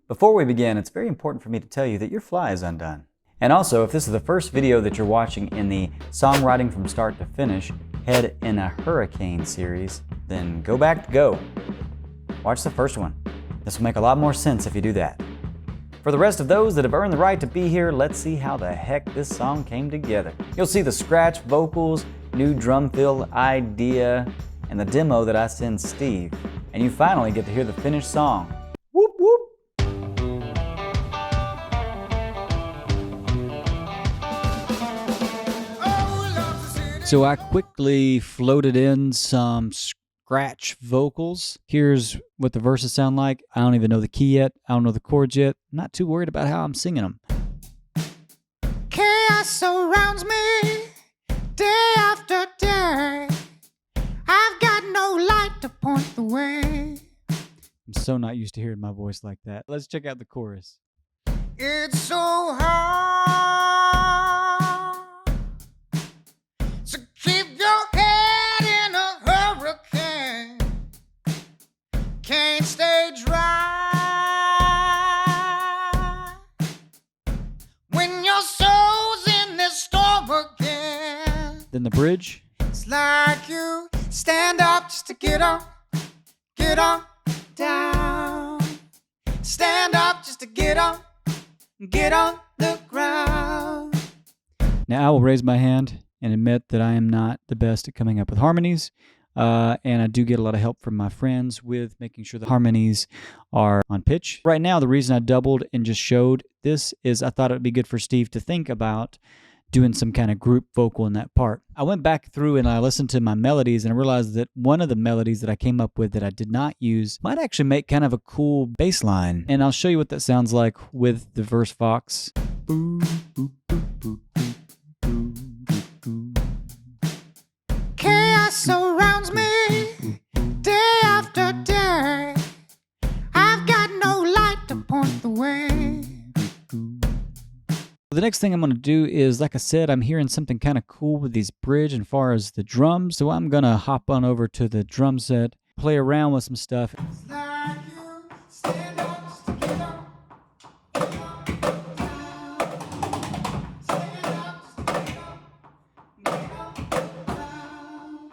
Before we begin, it's very important for me to tell you that your fly is undone. And also, if this is the first video that you're watching in the Songwriting from Start to Finish, Head in a Hurricane series, then go back to go. Watch the first one. This will make a lot more sense if you do that. For the rest of those that have earned the right to be here, let's see how the heck this song came together. You'll see the scratch vocals, new drum fill idea, and the demo that I send Steve. And you finally get to hear the finished song. Whoop whoop! So I quickly floated in some scratch vocals. Here's what the verses sound like. I don't even know the key yet. I don't know the chords yet. I'm not too worried about how I'm singing them. Chaos surrounds me day after day. I've got no light to point the way. I'm so not used to hearing my voice like that. Let's check out the chorus. It's so hard to keep your head in a hurricane. Can't stay dry when your soul's in this storm again. Then the bridge. It's like you stand up just to get on down. Stand up just to get on the ground. Now I will raise my hand and admit that I am not the best at coming up with harmonies. And I do get a lot of help from my friends with making sure the harmonies are on pitch. Right now, the reason I doubled and just showed this is I thought it would be good for Steve to think about doing some kind of group vocal in that part. I went back through and I listened to my melodies and I realized that one of the melodies that I came up with that I did not use might actually make kind of a cool bass line. And I'll show you what that sounds like with the verse Fox. Chaos surrounds me day after day. I've got no light to point the way. The next thing I'm going to do is, like I said, I'm hearing something kind of cool with these bridge as far as the drums. So I'm going to hop on over to the drum set, play around with some stuff. It's like you stand up just to get on. Stand up just to get on.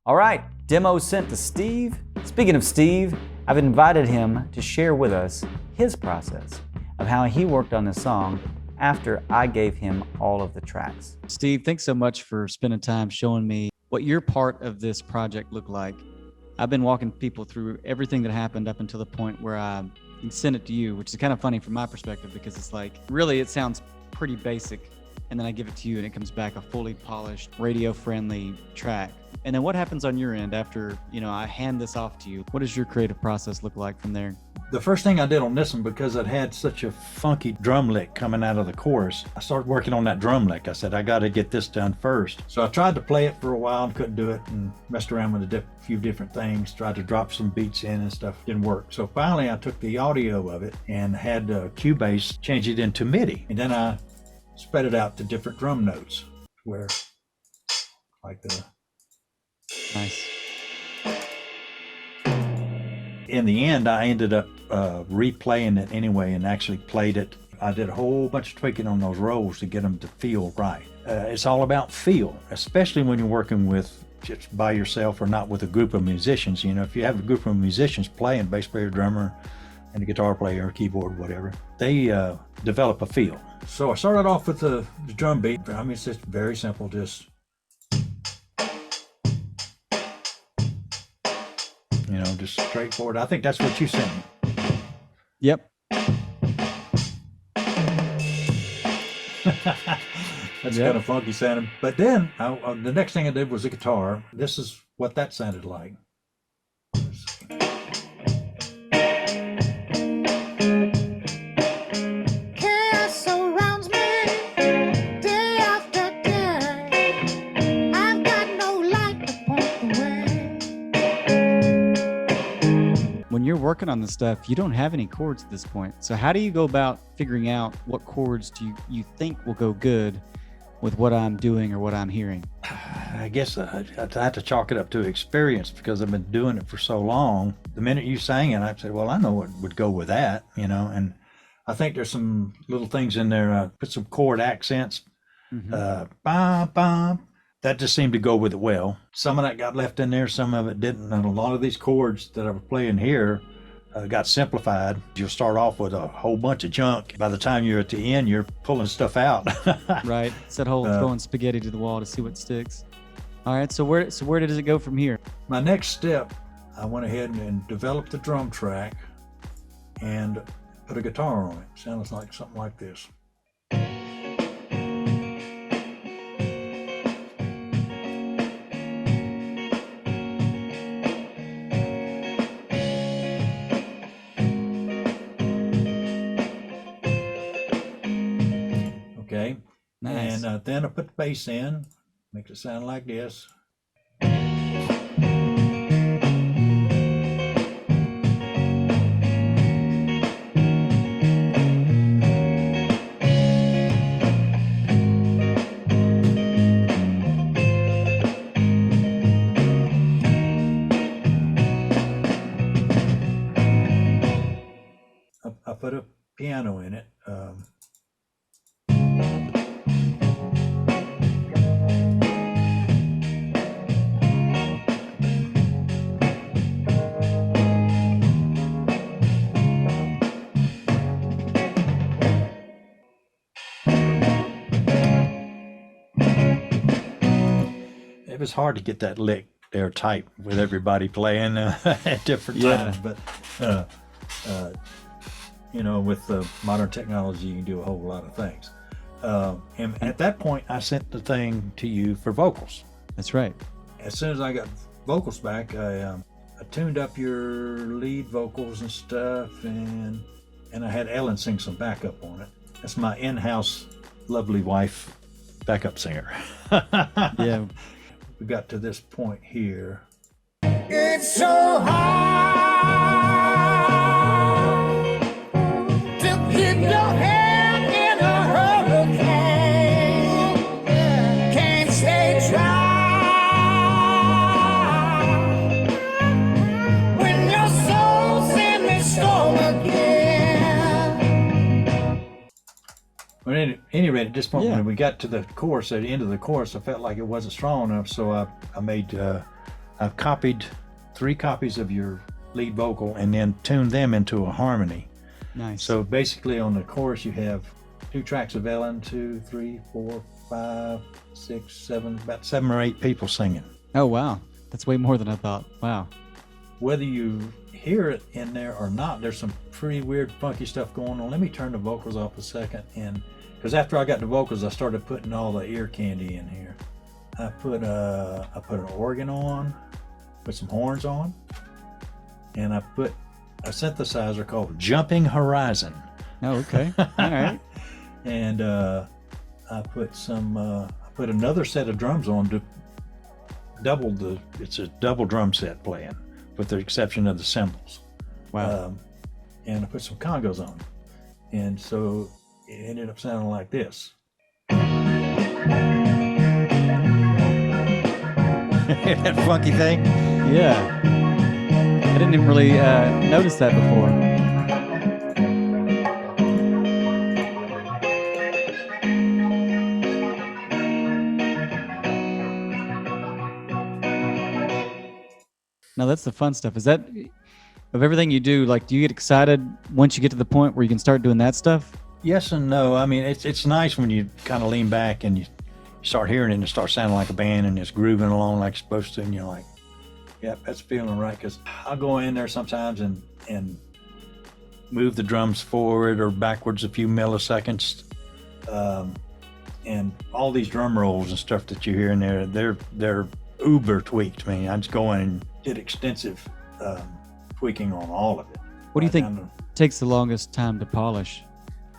All right, demo sent to Steve. Speaking of Steve, I've invited him to share with us his process of how he worked on this song after I gave him all of the tracks. Steve, thanks so much for spending time showing me what your part of this project looked like. I've been walking people through everything that happened up until the point where I sent it to you, which is kind of funny from my perspective because it's like, really it sounds pretty basic, and then I give it to you and it comes back a fully polished, radio-friendly track. And then what happens on your end after, I hand this off to you? What does your creative process look like from there? The first thing I did on this one, because it had such a funky drum lick coming out of the chorus, I started working on that drum lick. I said, I got to get this done first. So I tried to play it for a while and couldn't do it, and messed around with a few different things, tried to drop some beats in and stuff, didn't work. So finally I took the audio of it and had Cubase change it into MIDI. And then I spread it out to different drum notes, where like the... Nice. In the end, I ended up replaying it anyway and actually played it. I did a whole bunch of tweaking on those rolls to get them to feel right. It's all about feel, especially when you're working with just by yourself or not with a group of musicians. If you have a group of musicians playing, bass player, drummer, and a guitar player, keyboard, whatever, they develop a feel. So I started off with the drum beat. I mean, it's just very simple, just just straightforward. I think that's what you sent me. Yep. That's kind of funky sounding. But then the next thing I did was the guitar. This is what that sounded like. Chaos surrounds me day after day. I've got no light to point the way. When you're working on this stuff, you don't have any chords at this point. So how do you go about figuring out what chords do you think will go good with what I'm doing or what I'm hearing? I guess I have to chalk it up to experience because I've been doing it for so long. The minute you sang it, I said, well, I know what would go with that, and I think there's some little things in there. I put some chord accents, bum, bum. That just seemed to go with it well. Some of that got left in there, some of it didn't. And a lot of these chords that I was playing here got simplified. You'll start off with a whole bunch of junk. By the time you're at the end, you're pulling stuff out. Right. It's that whole throwing spaghetti to the wall to see what sticks. All right. So where does it go from here? My next step, I went ahead and developed the drum track and put a guitar on it. Sounds like something like this. Okay. Nice. And then I put the bass in, makes it sound like this. I put a piano in it. It was hard to get that lick there tight with everybody playing at different times, but with modern technology, you can do a whole lot of things. And at that point, I sent the thing to you for vocals. That's right. As soon as I got vocals back, I tuned up your lead vocals and stuff, and I had Ellen sing some backup on it. That's my in-house lovely wife backup singer. Yeah. We got to this point here. It's so hard to keep your head in a hurricane. Can't stay dry when your soul's in the storm again. But at any rate, at this point, Yeah. when we got to the chorus, at the end of the chorus, I felt like it wasn't strong enough, so I copied 3 copies of your lead vocal and then tuned them into a harmony. Nice. So basically, on the chorus, you have 2 tracks of Ellen, 2, 3, 4, 5, 6, 7, about 7 or 8 people singing. Oh, wow. That's way more than I thought. Wow. Whether you hear it in there or not, there's some pretty weird, funky stuff going on. Let me turn the vocals off a second, and because after I got the vocals, I started putting all the ear candy in here. I put an organ on, put some horns on, and I put a synthesizer called Jumping Horizon. Oh, okay. All right. And I put another set of drums on to it's a double drum set playing, with the exception of the cymbals. Wow. And I put some congos on, and so it ended up sounding like this. That funky thing. Yeah. I didn't even really notice that before. Now that's the fun stuff. Is that, of everything you do, like, do you get excited once you get to the point where you can start doing that stuff? Yes and no. I mean, it's nice when you kind of lean back and you start hearing it and it starts sounding like a band and it's grooving along like it's supposed to, and you're like, yep, that's feeling right. Because I'll go in there sometimes and move the drums forward or backwards a few milliseconds, and all these drum rolls and stuff that you hear in there, they're uber tweaked. I mean, I just go in and did extensive tweaking on all of it. What do you think Down to- takes the longest time to polish?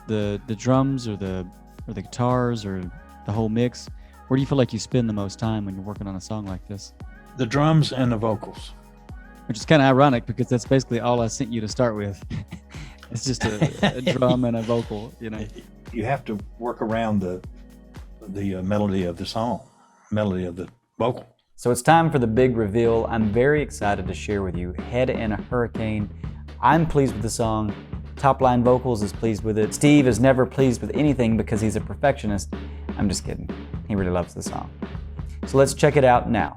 The drums or the guitars or the whole mix? Where do you feel like you spend the most time when you're working on a song like this? The drums and the vocals. Which is kind of ironic because that's basically all I sent you to start with. It's just a drum and a vocal, you know. You have to work around the the melody of the song, melody of the vocal. So it's time for the big reveal. I'm very excited to share with you Head in a Hurricane. I'm pleased with the song. Top Line Vocals is pleased with it. Steve is never pleased with anything because he's a perfectionist. I'm just kidding. He really loves the song. So let's check it out now.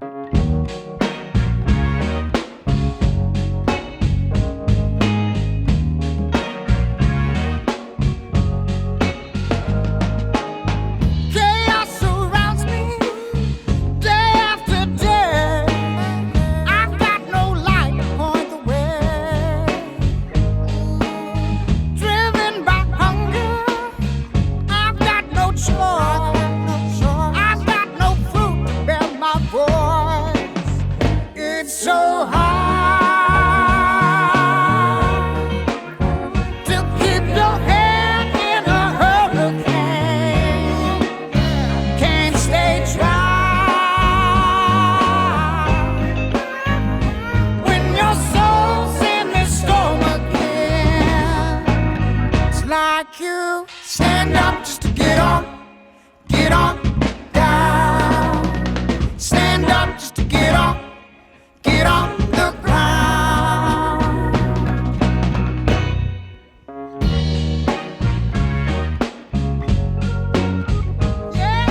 You stand up just to get on down. Stand up just to get on the ground. Yeah.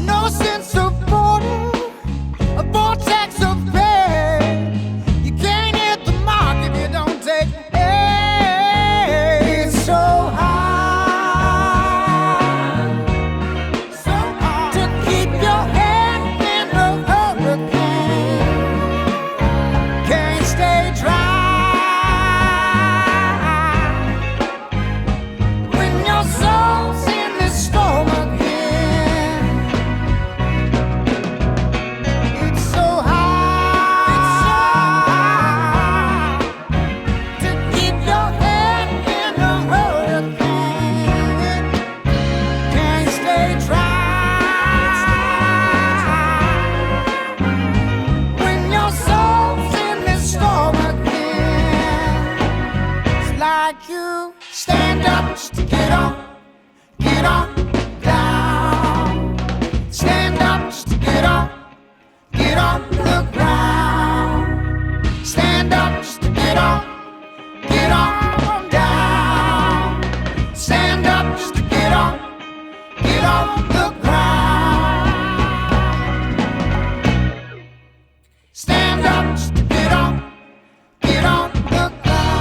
No sense of border, a vortex of pain. You stand up just to get on down. Stand up just to get on the ground. Stand up just to get on down. Stand up just to get on the ground. Stand up just to get on the ground.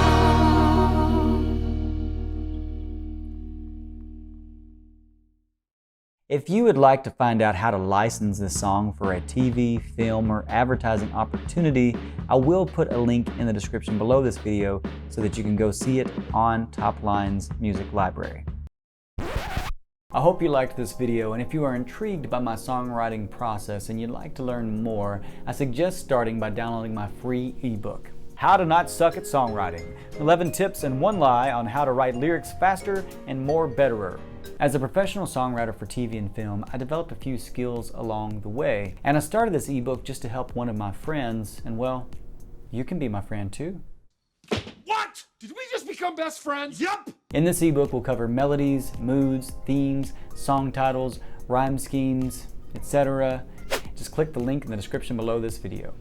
If you would like to find out how to license this song for a TV, film, or advertising opportunity, I will put a link in the description below this video so that you can go see it on Top Line's music library. I hope you liked this video, and if you are intrigued by my songwriting process and you'd like to learn more, I suggest starting by downloading my free ebook, How to Not Suck at Songwriting, 11 Tips and 1 Lie on How to Write Lyrics Faster and More Betterer. As a professional songwriter for TV and film, I developed a few skills along the way, and I started this ebook just to help one of my friends, and well, you can be my friend too. What? Did we just become best friends? Yup! In this ebook, we'll cover melodies, moods, themes, song titles, rhyme schemes, etc. Just click the link in the description below this video.